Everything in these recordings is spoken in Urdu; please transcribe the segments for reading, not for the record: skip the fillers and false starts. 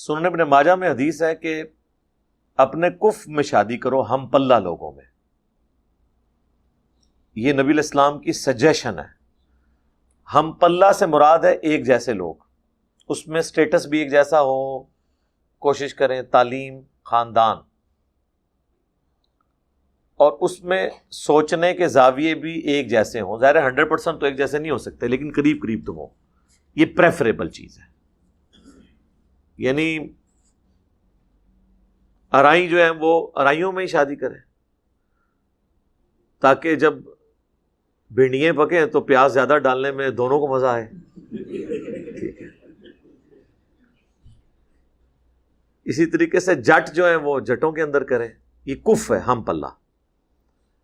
سنن ابن ماجہ میں حدیث ہے کہ اپنے کف میں شادی کرو ہم پلہ لوگوں میں. یہ نبی علیہ السلام کی سجیشن ہے. ہم پلہ سے مراد ہے ایک جیسے لوگ، اس میں سٹیٹس بھی ایک جیسا ہو، کوشش کریں تعلیم، خاندان، اور اس میں سوچنے کے زاویے بھی ایک جیسے ہوں. ظاہر ہے 100% تو ایک جیسے نہیں ہو سکتے، لیکن قریب قریب تو ہوں. یہ پریفریبل چیز ہے. یعنی ارائی جو ہیں وہ ارائیوں میں ہی شادی کریں تاکہ جب بھنڈیاں پکیں تو پیاز زیادہ ڈالنے میں دونوں کو مزہ آئے. ٹھیک ہے. اسی طریقے سے جٹ جو ہیں وہ جٹوں کے اندر کریں. یہ کف ہے، ہم پلہ.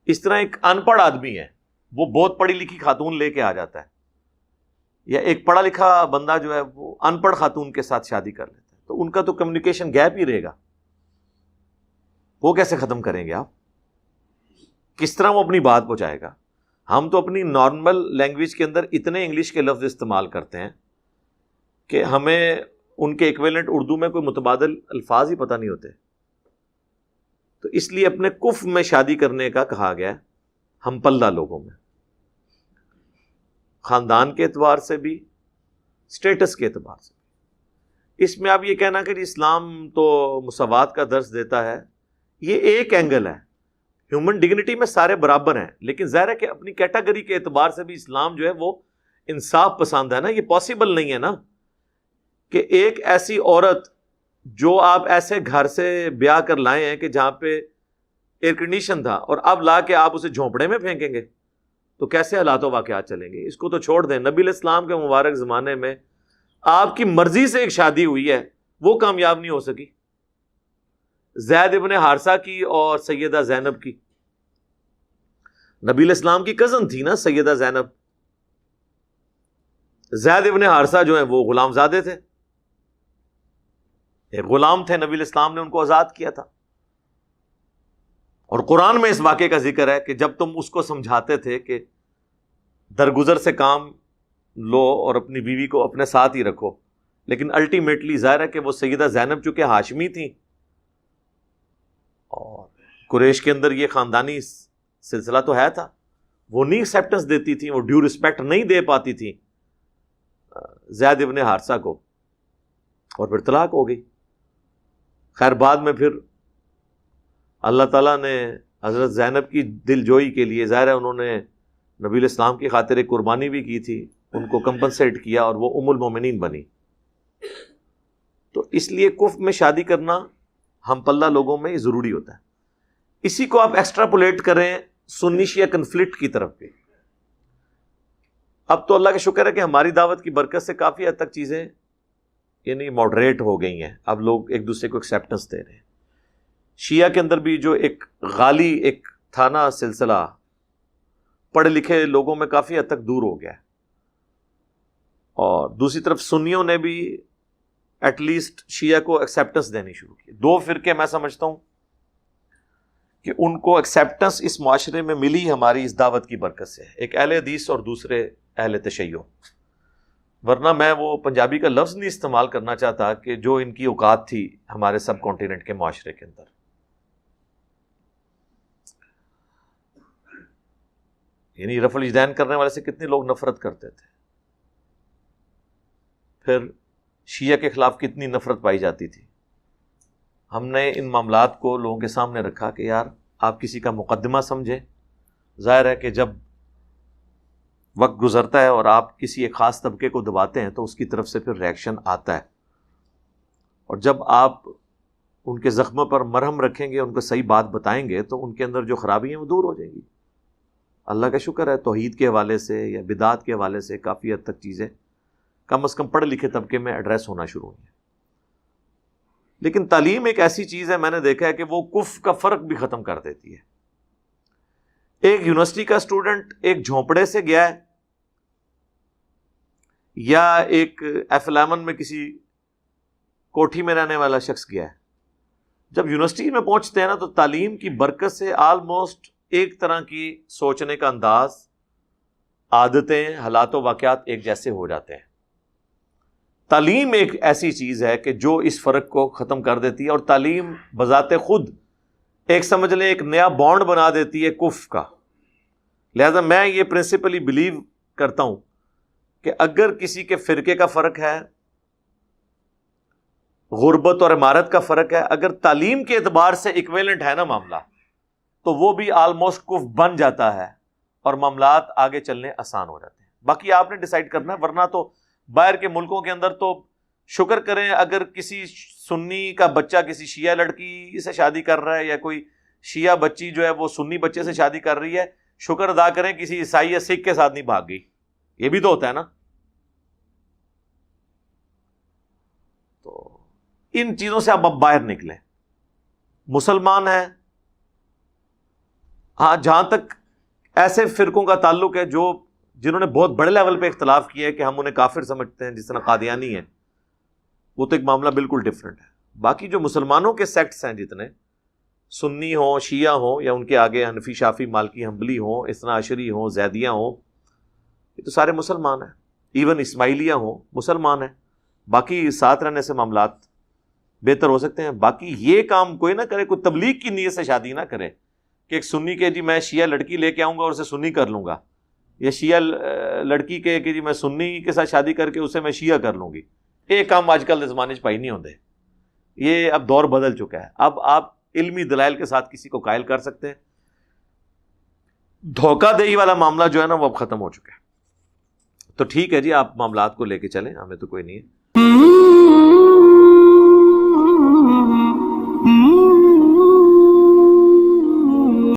اس طرح ایک ان پڑھ آدمی ہے، وہ بہت پڑھی لکھی خاتون لے کے آ جاتا ہے، یا ایک پڑھا لکھا بندہ جو ہے وہ ان پڑھ خاتون کے ساتھ شادی کر لیتا ہے، تو ان کا تو کمیونیکیشن گیپ ہی رہے گا. وہ کیسے ختم کریں گے آپ؟ کس طرح وہ اپنی بات پہنچائے گا؟ ہم تو اپنی نارمل لینگویج کے اندر اتنے انگلش کے لفظ استعمال کرتے ہیں کہ ہمیں ان کے ایکویلنٹ اردو میں کوئی متبادل الفاظ ہی پتہ نہیں ہوتے. تو اس لیے اپنے کف میں شادی کرنے کا کہا گیا ہے، ہم پلہ لوگوں میں، خاندان کے اعتبار سے بھی، سٹیٹس کے اعتبار سے بھی. اس میں آپ یہ کہنا کہ اسلام تو مساوات کا درس دیتا ہے، یہ ایک اینگل ہے. ہیومن ڈگنیٹی میں سارے برابر ہیں، لیکن ظاہر ہے کہ اپنی کیٹیگری کے اعتبار سے بھی اسلام جو ہے وہ انصاف پسند ہے نا. یہ پاسبل نہیں ہے نا کہ ایک ایسی عورت جو آپ ایسے گھر سے بیاہ کر لائے ہیں کہ جہاں پہ ایئر کنڈیشن تھا، اور اب لا کے آپ اسے جھونپڑے میں پھینکیں گے تو کیسے حالات و واقعات چلیں گے؟ اس کو تو چھوڑ دیں. نبی علیہ السلام کے مبارک زمانے میں آپ کی مرضی سے ایک شادی ہوئی ہے، وہ کامیاب نہیں ہو سکی. زید ابن حارثہ کی اور سیدہ زینب کی. نبی علیہ السلام کی کزن تھی نا سیدہ زینب. زید ابن حارثہ جو ہیں وہ غلام زادے تھے، ایک غلام تھے، نبی علیہ السلام نے ان کو آزاد کیا تھا. اور قرآن میں اس واقعے کا ذکر ہے کہ جب تم اس کو سمجھاتے تھے کہ درگزر سے کام لو اور اپنی بیوی کو اپنے ساتھ ہی رکھو، لیکن الٹیمیٹلی ظاہر ہے کہ وہ سیدہ زینب چونکہ ہاشمی تھی اور قریش کے اندر یہ خاندانی سلسلہ تو ہے تھا، وہ نہیں ایکسیپٹنس دیتی تھی، وہ ڈیو رسپیکٹ نہیں دے پاتی تھی زید ابن حارثہ کو، اور پھر طلاق ہو گئی. خیر بعد میں پھر اللہ تعالیٰ نے حضرت زینب کی دل جوئی کے لیے ظاہر ہے انہوں نے نبی علیہ السلام کی خاطر ایک قربانی بھی کی تھی، ان کو کمپنسیٹ کیا اور وہ ام المومنین بنی. تو اس لیے کف میں شادی کرنا ہم پلہ لوگوں میں ضروری ہوتا ہے. اسی کو آپ ایکسٹراپولیٹ کریں سنی شیعہ کنفلکٹ کی طرف بھی. اب تو اللہ کا شکر ہے کہ ہماری دعوت کی برکت سے کافی حد تک چیزیں یعنی ماڈریٹ ہو گئی ہیں، اب لوگ ایک دوسرے کو ایکسیپٹنس دے رہے ہیں. شیعہ کے اندر بھی جو ایک غالی ایک تھا نا سلسلہ، پڑھے لکھے لوگوں میں کافی حد تک دور ہو گیا ہے. اور دوسری طرف سنیوں نے بھی ایٹ لیسٹ شیعہ کو ایکسیپٹنس دینی شروع کی. دو فرقے میں سمجھتا ہوں کہ ان کو ایکسیپٹنس اس معاشرے میں ملی ہماری اس دعوت کی برکت سے، ایک اہل حدیث اور دوسرے اہل تشیع. ورنہ میں وہ پنجابی کا لفظ نہیں استعمال کرنا چاہتا کہ جو ان کی اوقات تھی ہمارے سب کانٹیننٹ کے معاشرے کے اندر. یعنی رفع الیدین کرنے والے سے کتنے لوگ نفرت کرتے تھے، پھر شیعہ کے خلاف کتنی نفرت پائی جاتی تھی. ہم نے ان معاملات کو لوگوں کے سامنے رکھا کہ یار آپ کسی کا مقدمہ سمجھیں. ظاہر ہے کہ جب وقت گزرتا ہے اور آپ کسی ایک خاص طبقے کو دباتے ہیں تو اس کی طرف سے پھر ریئیکشن آتا ہے، اور جب آپ ان کے زخموں پر مرہم رکھیں گے، ان کو صحیح بات بتائیں گے تو ان کے اندر جو خرابی ہیں وہ دور ہو جائیں گی. اللہ کا شکر ہے توحید کے حوالے سے یا بدعات کے حوالے سے کافی حد تک چیزیں کم از کم پڑھے لکھے طبقے میں ایڈریس ہونا شروع ہوئی ہیں. لیکن تعلیم ایک ایسی چیز ہے، میں نے دیکھا ہے کہ وہ کف کا فرق بھی ختم کر دیتی ہے. ایک یونیورسٹی کا اسٹوڈنٹ ایک جھونپڑے سے گیا ہے یا ایک F11 میں کسی کوٹھی میں رہنے والا شخص گیا ہے، جب یونیورسٹی میں پہنچتے ہیں نا تو تعلیم کی برکت سے آلموسٹ ایک طرح کی سوچنے کا انداز، عادتیں، حالات و واقعات ایک جیسے ہو جاتے ہیں. تعلیم ایک ایسی چیز ہے کہ جو اس فرق کو ختم کر دیتی ہے، اور تعلیم بذات خود ایک سمجھ لیں ایک نیا بانڈ بنا دیتی ہے کفر کا۔ لہذا میں یہ پرنسپلی بلیو کرتا ہوں کہ اگر کسی کے فرقے کا فرق ہے، غربت اور عمارت کا فرق ہے، اگر تعلیم کے اعتبار سے ایکویلنٹ ہے نا معاملہ، تو وہ بھی آلموسٹ کفر بن جاتا ہے اور معاملات آگے چلنے آسان ہو جاتے ہیں۔ باقی آپ نے ڈیسائیڈ کرنا ہے، ورنہ تو باہر کے ملکوں کے اندر تو شکر کریں اگر کسی سنی کا بچہ کسی شیعہ لڑکی سے شادی کر رہا ہے، یا کوئی شیعہ بچی جو ہے وہ سنی بچے سے شادی کر رہی ہے، شکر ادا کریں کسی عیسائی یا سکھ کے ساتھ نہیں بھاگ گئی۔ یہ بھی تو ہوتا ہے نا۔ تو ان چیزوں سے اب باہر نکلیں۔ مسلمان ہیں، ہاں جہاں تک ایسے فرقوں کا تعلق ہے جنہوں نے بہت بڑے لیول پہ اختلاف کیا ہے کہ ہم انہیں کافر سمجھتے ہیں، جس طرح قادیانی ہیں، وہ تو ایک معاملہ بالکل ڈفرینٹ ہے۔ باقی جو مسلمانوں کے سیکٹس ہیں، جتنے سنی ہوں، شیعہ ہوں، یا ان کے آگے حنفی، شافی، مالکی، حنبلی ہوں، اثنا عشری ہوں، زیدیہ ہوں، یہ تو سارے مسلمان ہیں۔ ایون اسماعیلیہ ہوں، مسلمان ہیں۔ باقی ساتھ رہنے سے معاملات بہتر ہو سکتے ہیں۔ باقی یہ کام کوئی نہ کرے، کوئی تبلیغ کی نیت سے شادی نہ کرے کہ ایک سنی کے جی میں شیعہ لڑکی لے کے آؤں گا اور اسے سنی کر لوں گا، یا شیعہ لڑکی کے کہ جی میں سنی کے ساتھ شادی کر کے اسے میں شیعہ کر لوں گی۔ یہ کام آج کل زمانے پائی نہیں ہوتے۔ یہ اب دور بدل چکا ہے۔ اب آپ علمی دلائل کے ساتھ کسی کو قائل کر سکتے ہیں۔ دھوکہ دہی والا معاملہ جو ہے نا وہ اب ختم ہو چکا ہے۔ تو ٹھیک ہے جی، آپ معاملات کو لے کے چلیں، ہمیں تو کوئی نہیں ہے۔